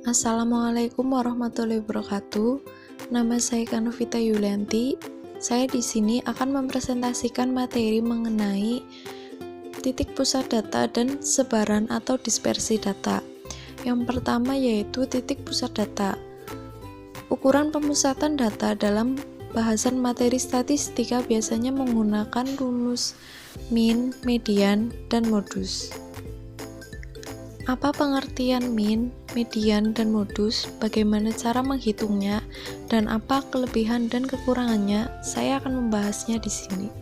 Assalamualaikum warahmatullahi wabarakatuh. Nama saya Kanuvita Yulianti. Saya di sini akan mempresentasikan materi mengenai titik pusat data dan sebaran atau dispersi data. Yang pertama yaitu titik pusat data. Ukuran pemusatan data dalam bahasan materi statistika biasanya menggunakan rumus min, median, dan modus. Apa pengertian min, median, dan modus, bagaimana cara menghitungnya, dan apa kelebihan dan kekurangannya? Saya akan membahasnya di sini.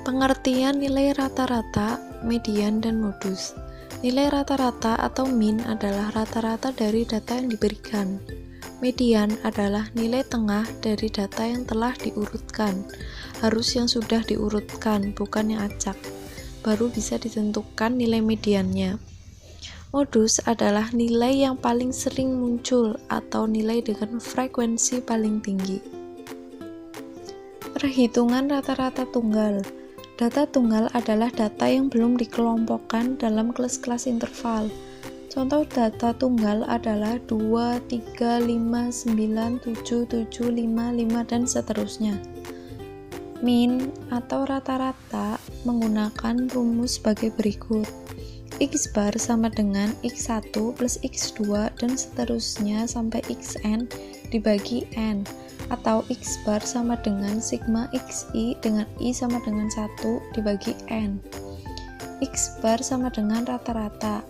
Pengertian nilai rata-rata, median, dan modus. Nilai rata-rata atau min adalah rata-rata dari data yang diberikan. Median adalah nilai tengah dari data yang telah diurutkan. Harus yang sudah diurutkan, bukan yang acak. Baru bisa ditentukan nilai mediannya. Modus adalah nilai yang paling sering muncul atau nilai dengan frekuensi paling tinggi. Perhitungan rata-rata tunggal. Data tunggal adalah data yang belum dikelompokkan dalam kelas-kelas interval. Contoh data tunggal adalah 2, 3, 5, 9, 7, 7, 5, 5, dan seterusnya. Min atau rata-rata menggunakan rumus sebagai berikut. X bar sama dengan X1 plus X2 dan seterusnya sampai Xn dibagi N, atau X bar sama dengan sigma Xi dengan I sama dengan 1 dibagi N. X bar sama dengan rata-rata.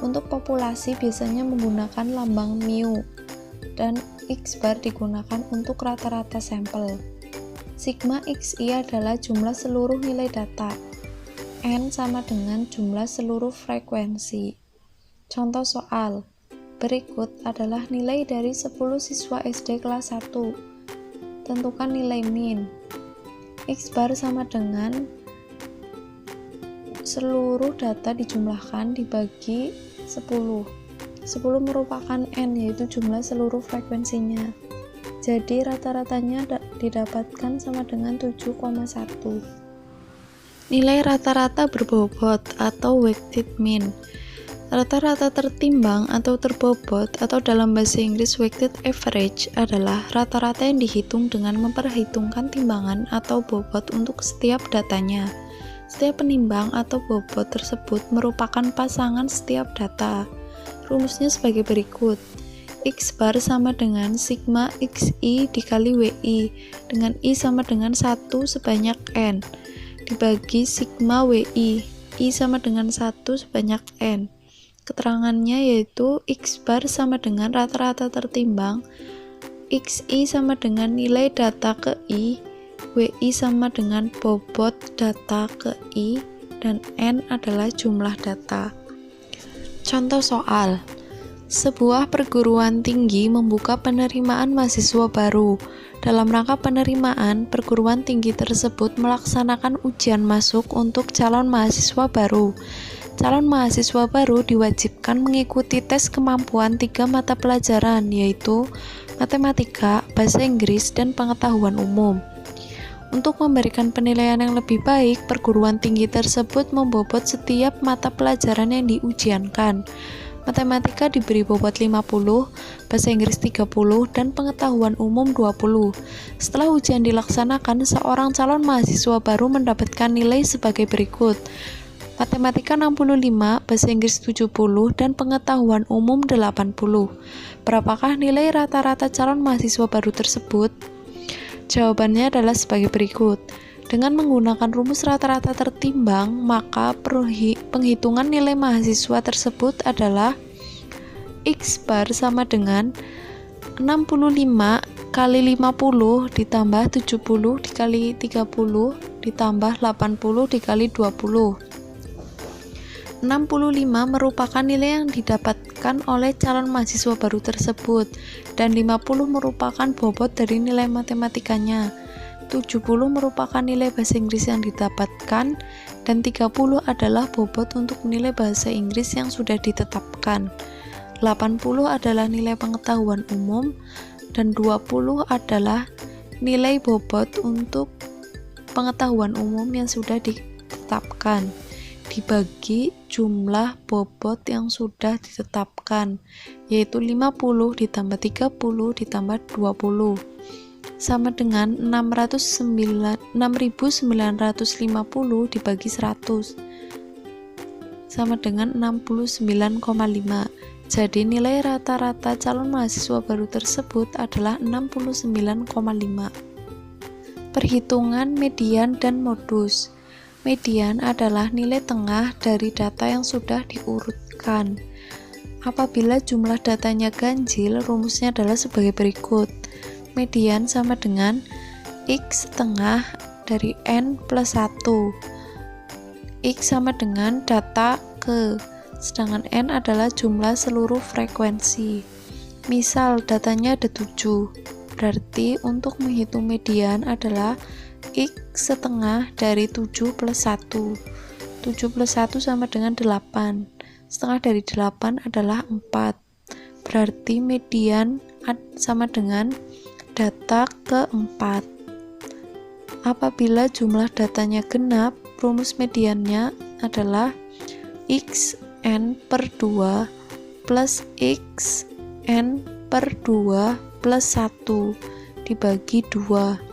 Untuk populasi biasanya menggunakan lambang mu, dan X bar digunakan untuk rata-rata sampel. Sigma Xi adalah jumlah seluruh nilai data. N sama dengan jumlah seluruh frekuensi. Contoh soal berikut adalah nilai dari 10 siswa SD kelas 1. Tentukan nilai min. X bar sama dengan seluruh data dijumlahkan dibagi 10. 10 merupakan N, yaitu jumlah seluruh frekuensinya. Jadi rata-ratanya didapatkan sama dengan 7,1. Nilai rata-rata berbobot atau weighted mean. Rata-rata tertimbang atau terbobot atau dalam bahasa Inggris weighted average adalah rata-rata yang dihitung dengan memperhitungkan timbangan atau bobot untuk setiap datanya. Setiap penimbang atau bobot tersebut merupakan pasangan setiap data. Rumusnya sebagai berikut. X bar sama dengan sigma Xi dikali Wi dengan I sama dengan 1 sebanyak N dibagi sigma Wi, I sama dengan 1 sebanyak N. Keterangannya yaitu X bar sama dengan rata-rata tertimbang, Xi sama dengan nilai data ke I, Wi sama dengan bobot data ke I, dan N adalah jumlah data. Contoh soal. Sebuah perguruan tinggi membuka penerimaan mahasiswa baru. Dalam rangka penerimaan, perguruan tinggi tersebut melaksanakan ujian masuk untuk calon mahasiswa baru. Calon mahasiswa baru diwajibkan mengikuti tes kemampuan 3 mata pelajaran, yaitu matematika, bahasa Inggris, dan pengetahuan umum. Untuk memberikan penilaian yang lebih baik, perguruan tinggi tersebut membobot setiap mata pelajaran yang diujiankan. Matematika diberi bobot 50, bahasa Inggris 30, dan pengetahuan umum 20. Setelah ujian dilaksanakan, seorang calon mahasiswa baru mendapatkan nilai sebagai berikut. Matematika 65, bahasa Inggris 70, dan pengetahuan umum 80. Berapakah nilai rata-rata calon mahasiswa baru tersebut? Jawabannya adalah sebagai berikut. Dengan menggunakan rumus rata-rata tertimbang, maka penghitungan nilai mahasiswa tersebut adalah X bar sama dengan 65 kali 50 ditambah 70 dikali 30 ditambah 80 dikali 20. 65 merupakan nilai yang didapatkan oleh calon mahasiswa baru tersebut, dan 50 merupakan bobot dari nilai matematikanya. 70 merupakan nilai bahasa Inggris yang didapatkan, dan 30 adalah bobot untuk nilai bahasa Inggris yang sudah ditetapkan. 80 adalah nilai pengetahuan umum, dan 20 adalah nilai bobot untuk pengetahuan umum yang sudah ditetapkan. dibagi jumlah bobot yang sudah ditetapkan, yaitu 50 ditambah 30 ditambah 20 sama dengan 6.950 dibagi 100 sama dengan 69,5. Jadi nilai rata-rata calon mahasiswa baru tersebut adalah 69,5. Perhitungan median dan modus. Median adalah nilai tengah dari data yang sudah diurutkan. Apabila jumlah datanya ganjil, rumusnya adalah sebagai berikut. Median sama dengan X setengah dari N plus 1. X sama dengan data ke, sedangkan N adalah jumlah seluruh frekuensi. Misal datanya ada 7, berarti untuk menghitung median adalah X setengah dari 7 plus 1. 7 plus 1 sama dengan 8. Setengah dari 8 adalah 4. Berarti median sama dengan data ke-4. Apabila jumlah datanya genap, rumus mediannya adalah xn per 2 plus xn per 2 plus 1 dibagi 2.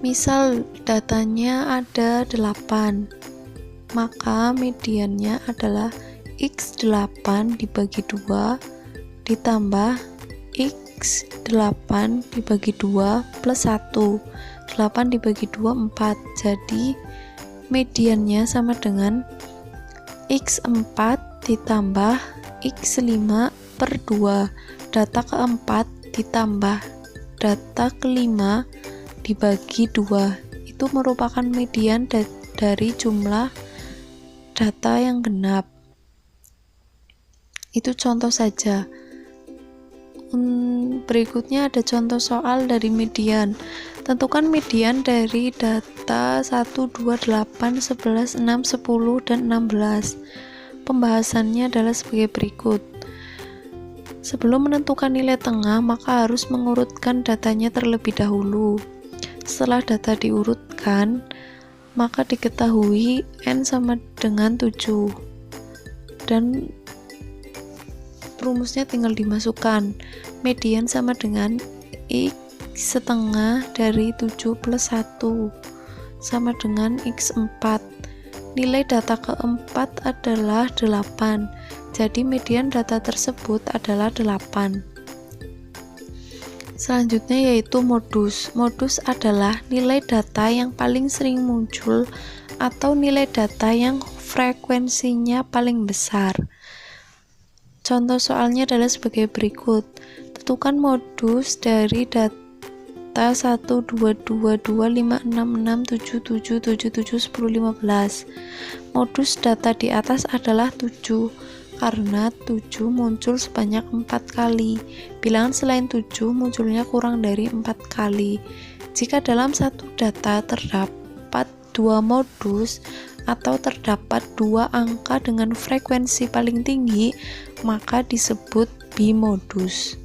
Misal datanya ada 8, maka mediannya adalah x8 dibagi 2 ditambah x8 dibagi 2 plus 1. 8 dibagi 2, 4. Jadi mediannya sama dengan x4 ditambah x5 per 2. Data keempat ditambah data kelima dibagi 2. Itu merupakan median dari jumlah data yang genap. Itu contoh saja. Berikutnya ada contoh soal dari median. Tentukan median dari data 1, 2, 8, 11, 6, 10, dan 16. Pembahasannya adalah sebagai berikut. Sebelum menentukan nilai tengah, maka harus mengurutkan datanya terlebih dahulu. Setelah data diurutkan, maka diketahui N sama dengan 7. Dan rumusnya tinggal dimasukkan. Median sama dengan X setengah dari 7 plus 1 sama dengan X4. Nilai data keempat adalah 8. Jadi median data tersebut adalah 8. Selanjutnya yaitu modus. Modus adalah nilai data yang paling sering muncul atau nilai data yang frekuensinya paling besar. Contoh soalnya adalah sebagai berikut. Tentukan modus dari data 1, 2, 2, 2, 5, 6, 6, 7, 7, 7, 7, 10, 15. Modus data di atas adalah 7, karena 7 muncul sebanyak 4 kali. Bilangan selain 7 munculnya kurang dari 4 kali. Jika dalam satu data terdapat 2 modus atau terdapat 2 angka dengan frekuensi paling tinggi, maka disebut bimodus.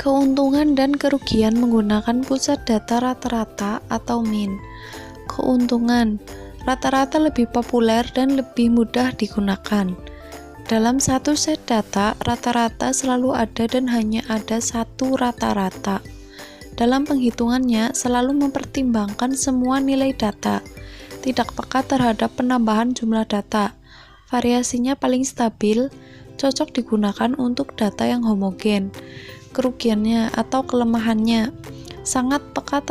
Keuntungan dan kerugian menggunakan pusat data rata-rata atau min. Keuntungan, rata-rata lebih populer dan lebih mudah digunakan. Dalam satu set data, rata-rata selalu ada dan hanya ada satu rata-rata. Dalam penghitungannya, selalu mempertimbangkan semua nilai data. Tidak peka terhadap penambahan jumlah data. Variasinya paling stabil, cocok digunakan untuk data yang homogen. Kerugiannya atau kelemahannya, sangat peka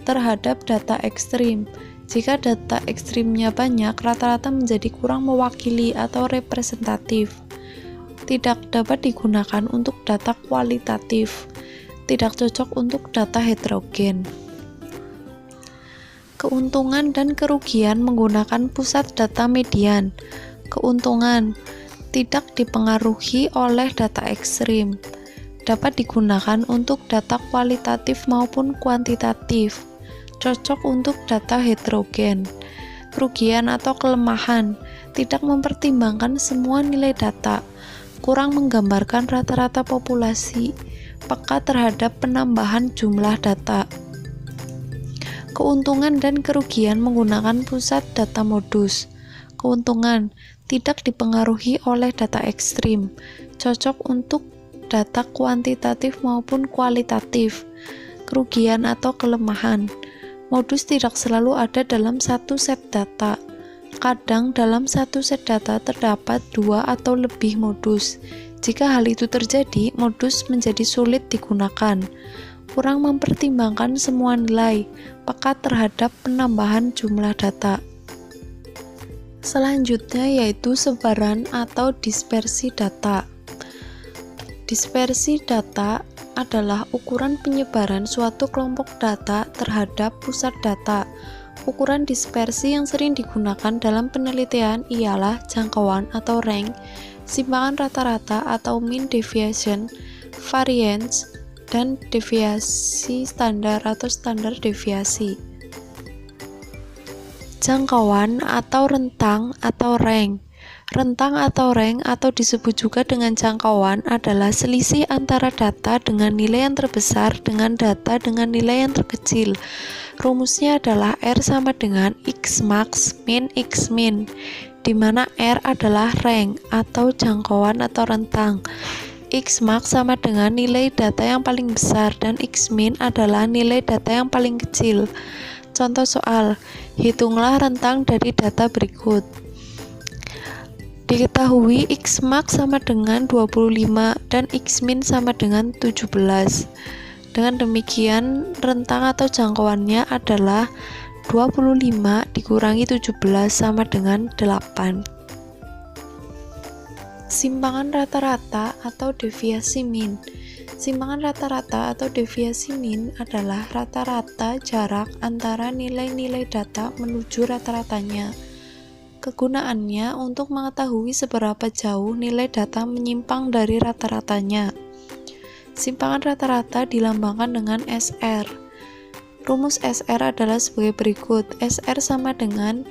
terhadap data ekstrim. Jika data ekstrimnya banyak, rata-rata menjadi kurang mewakili atau representatif. Tidak dapat digunakan untuk data kualitatif. Tidak cocok untuk data heterogen. Keuntungan dan kerugian menggunakan pusat data median. Keuntungan, tidak dipengaruhi oleh data ekstrim. Dapat digunakan untuk data kualitatif maupun kuantitatif. Cocok untuk data heterogen. Kerugian atau kelemahan, tidak mempertimbangkan semua nilai data. Kurang menggambarkan rata-rata populasi. Peka terhadap penambahan jumlah data. Keuntungan dan kerugian menggunakan pusat data modus. Keuntungan tidak dipengaruhi oleh data ekstrim, cocok untuk data kuantitatif maupun kualitatif. Kerugian atau kelemahan, modus tidak selalu ada dalam satu set data. Kadang dalam satu set data terdapat 2 atau lebih modus. Jika hal itu terjadi, modus menjadi sulit digunakan. Kurang mempertimbangkan semua nilai, peka terhadap penambahan jumlah data. Selanjutnya yaitu sebaran atau dispersi data. Dispersi data adalah ukuran penyebaran suatu kelompok data terhadap pusat data. Ukuran dispersi yang sering digunakan dalam penelitian ialah jangkauan atau rank, simpangan rata-rata atau mean deviation, variance, dan deviasi standar atau standar deviasi. Jangkauan atau rentang atau rank. Rentang atau rank atau disebut juga dengan jangkauan adalah selisih antara data dengan nilai yang terbesar dengan data dengan nilai yang terkecil. Rumusnya adalah R sama dengan X max min X min, di mana R adalah rank atau jangkauan atau rentang. X max sama dengan nilai data yang paling besar dan X min adalah nilai data yang paling kecil. Contoh soal, hitunglah rentang dari data berikut. Diketahui X max sama dengan 25 dan X min sama dengan 17. Dengan demikian, rentang atau jangkauannya adalah 25 dikurangi 17 sama dengan 8. Simpangan rata-rata atau deviasi min. Simpangan rata-rata atau deviasi min adalah rata-rata jarak antara nilai-nilai data menuju rata-ratanya. Kegunaannya untuk mengetahui seberapa jauh nilai data menyimpang dari rata-ratanya. Simpangan rata-rata dilambangkan dengan SR. Rumus SR adalah sebagai berikut. SR sama dengan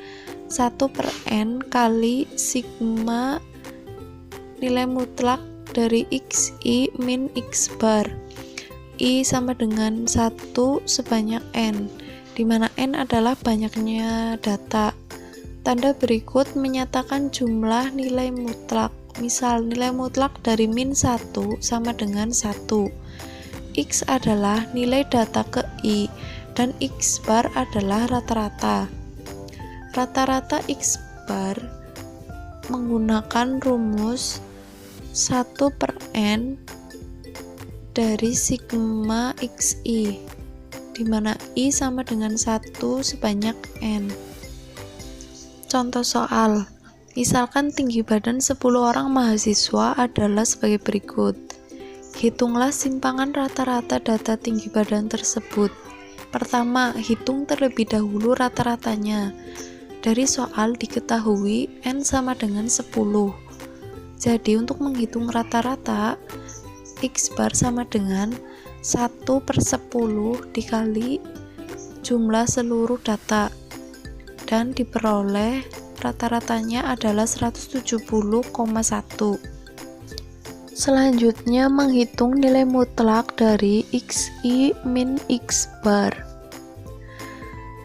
1/n kali sigma nilai mutlak dari XI min X bar. I sama dengan 1 sebanyak N, di mana N adalah banyaknya data. Tanda berikut menyatakan jumlah nilai mutlak. Misal, nilai mutlak dari min 1 sama dengan 1. X adalah nilai data ke I, dan X bar adalah rata-rata. Rata-rata X bar menggunakan rumus 1/n dari sigma XI, di mana I sama dengan 1 sebanyak N. Contoh soal, misalkan tinggi badan 10 orang mahasiswa adalah sebagai berikut. Hitunglah simpangan rata-rata data tinggi badan tersebut. Pertama, hitung terlebih dahulu rata-ratanya. Dari soal diketahui N sama dengan 10. Jadi untuk menghitung rata-rata, X bar sama dengan 1/10 dikali jumlah seluruh data, dan diperoleh rata-ratanya adalah 170,1. Selanjutnya menghitung nilai mutlak dari XI min X bar.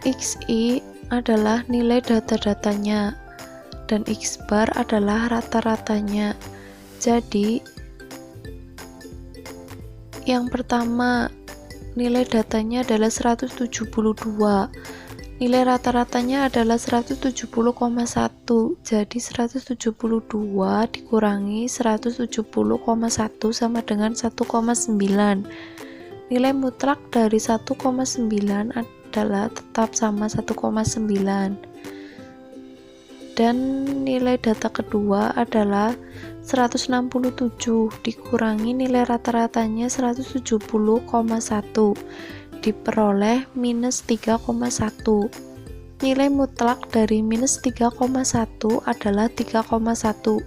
XI adalah nilai data-datanya dan X bar adalah rata-ratanya. Jadi yang pertama, nilai datanya adalah 172. Nilai rata-ratanya adalah 170,1. Jadi 172 dikurangi 170,1 sama dengan 1,9. Nilai mutlak dari 1,9 adalah tetap sama 1,9. Dan nilai data kedua adalah 167 dikurangi nilai rata-ratanya 170,1, diperoleh minus 3,1. Nilai mutlak dari minus 3,1 adalah 3,1,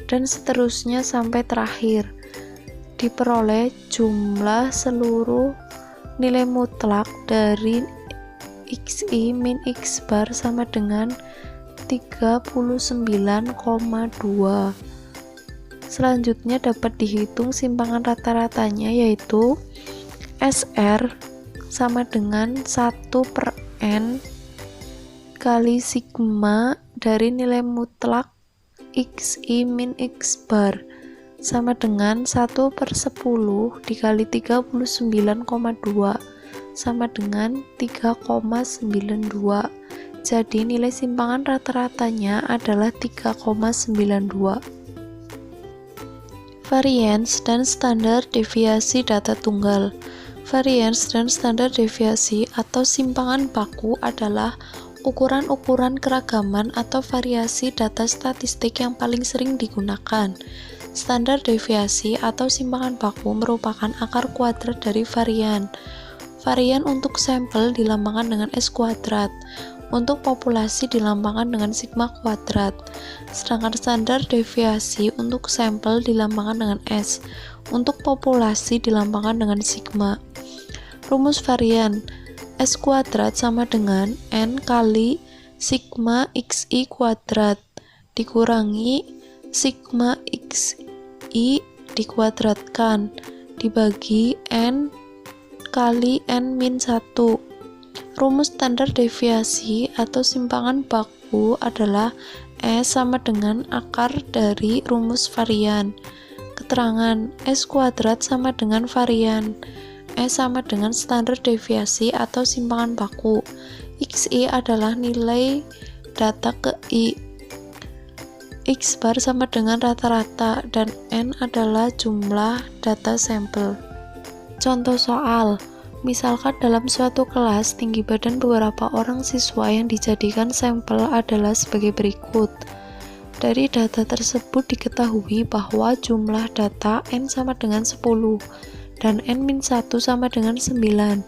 dan seterusnya sampai terakhir. Diperoleh jumlah seluruh nilai mutlak dari XI min X bar sama dengan 39,2. Selanjutnya dapat dihitung simpangan rata-ratanya, yaitu SR sama dengan 1/n N kali sigma dari nilai mutlak XI min X bar sama dengan 1/10 dikali 39,2 sama dengan 3,92. Jadi nilai simpangan rata-ratanya adalah 3,92. Varians dan standar deviasi data tunggal. Varians dan standar deviasi atau simpangan baku adalah ukuran-ukuran keragaman atau variasi data statistik yang paling sering digunakan. Standar deviasi atau simpangan baku merupakan akar kuadrat dari varian. Varian untuk sampel dilambangkan dengan S kuadrat. Untuk populasi dilambangkan dengan sigma kuadrat. Sedangkan standar deviasi untuk sampel dilambangkan dengan S. Untuk populasi dilambangkan dengan sigma. Rumus varian S kuadrat sama dengan N kali sigma XI kuadrat dikurangi sigma XI dikuadratkan dibagi N kali N min 1. Rumus standar deviasi atau simpangan baku adalah S sama dengan akar dari rumus varian. Keterangan S kuadrat sama dengan varian. S sama dengan standar deviasi atau simpangan baku. XI adalah nilai data ke I. X bar sama dengan rata-rata dan N adalah jumlah data sampel. Contoh soal. Misalkan dalam suatu kelas tinggi badan beberapa orang siswa yang dijadikan sampel adalah sebagai berikut. Dari data tersebut diketahui bahwa jumlah data N sama dengan 10 dan N-1 sama dengan 9.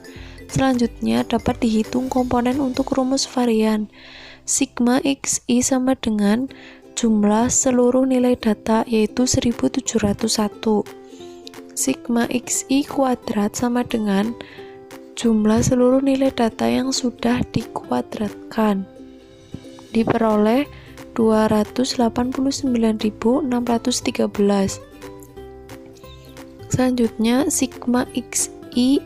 Selanjutnya dapat dihitung komponen untuk rumus varian. Sigma XI sama dengan jumlah seluruh nilai data yaitu 1701. Sigma XI kuadrat sama dengan jumlah seluruh nilai data yang sudah dikuadratkan. Diperoleh 289.613. Selanjutnya sigma XI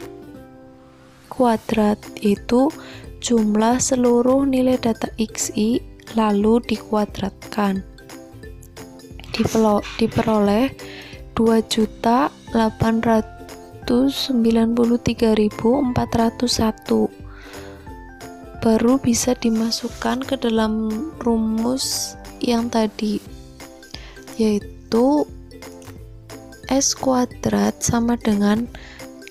kuadrat yaitu jumlah seluruh nilai data XI lalu dikuadratkan. Diperoleh 2.893.401. Baru bisa dimasukkan ke dalam rumus yang tadi, yaitu S kuadrat sama dengan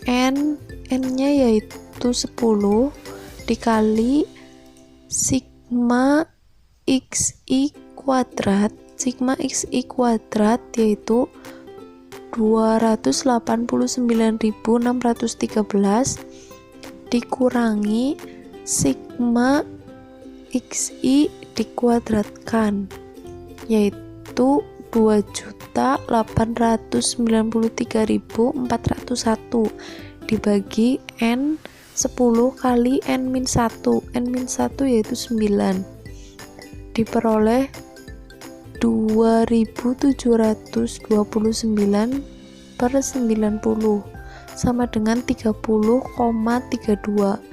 N-nya yaitu 10 dikali sigma XI kuadrat. Sigma XI kuadrat yaitu 289.613 dikurangi sigma XI dikuadratkan yaitu 2.893.401 dibagi N 10 kali N-1. N-1 yaitu 9. Diperoleh 2.729/90 sama dengan 30,32.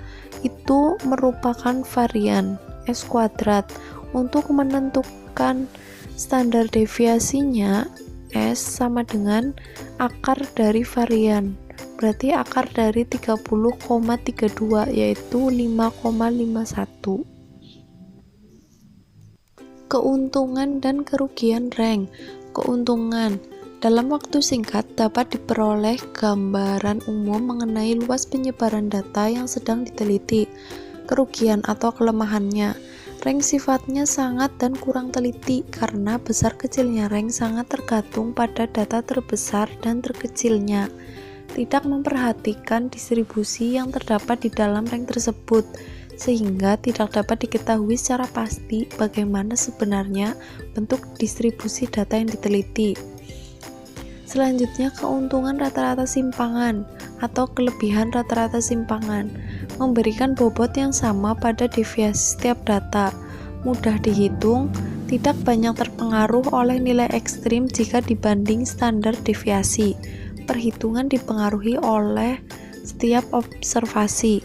Itu merupakan varian S kuadrat. Untuk menentukan standar deviasinya, S sama dengan akar dari varian. Berarti akar dari 30,32 yaitu 5,51. Keuntungan dan kerugian rank. Keuntungan dalam waktu singkat dapat diperoleh gambaran umum mengenai luas penyebaran data yang sedang diteliti. Kerugian atau kelemahannya, rank sifatnya sangat dan kurang teliti karena besar kecilnya rank sangat tergantung pada data terbesar dan terkecilnya. Tidak memperhatikan distribusi yang terdapat di dalam rank tersebut, sehingga tidak dapat diketahui secara pasti bagaimana sebenarnya bentuk distribusi data yang diteliti. Selanjutnya, keuntungan rata-rata simpangan atau kelebihan rata-rata simpangan memberikan bobot yang sama pada deviasi setiap data, mudah dihitung, tidak banyak terpengaruh oleh nilai ekstrim jika dibanding standar deviasi. Perhitungan dipengaruhi oleh setiap observasi.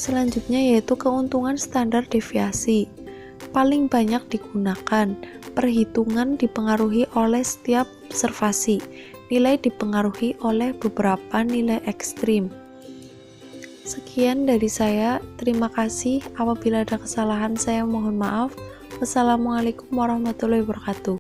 Selanjutnya yaitu keuntungan standar deviasi. Paling banyak digunakan. Perhitungan dipengaruhi oleh setiap observasi. Nilai dipengaruhi oleh beberapa nilai ekstrim. Sekian dari saya. Terima kasih. Apabila ada kesalahan saya mohon maaf. Wassalamualaikum warahmatullahi wabarakatuh.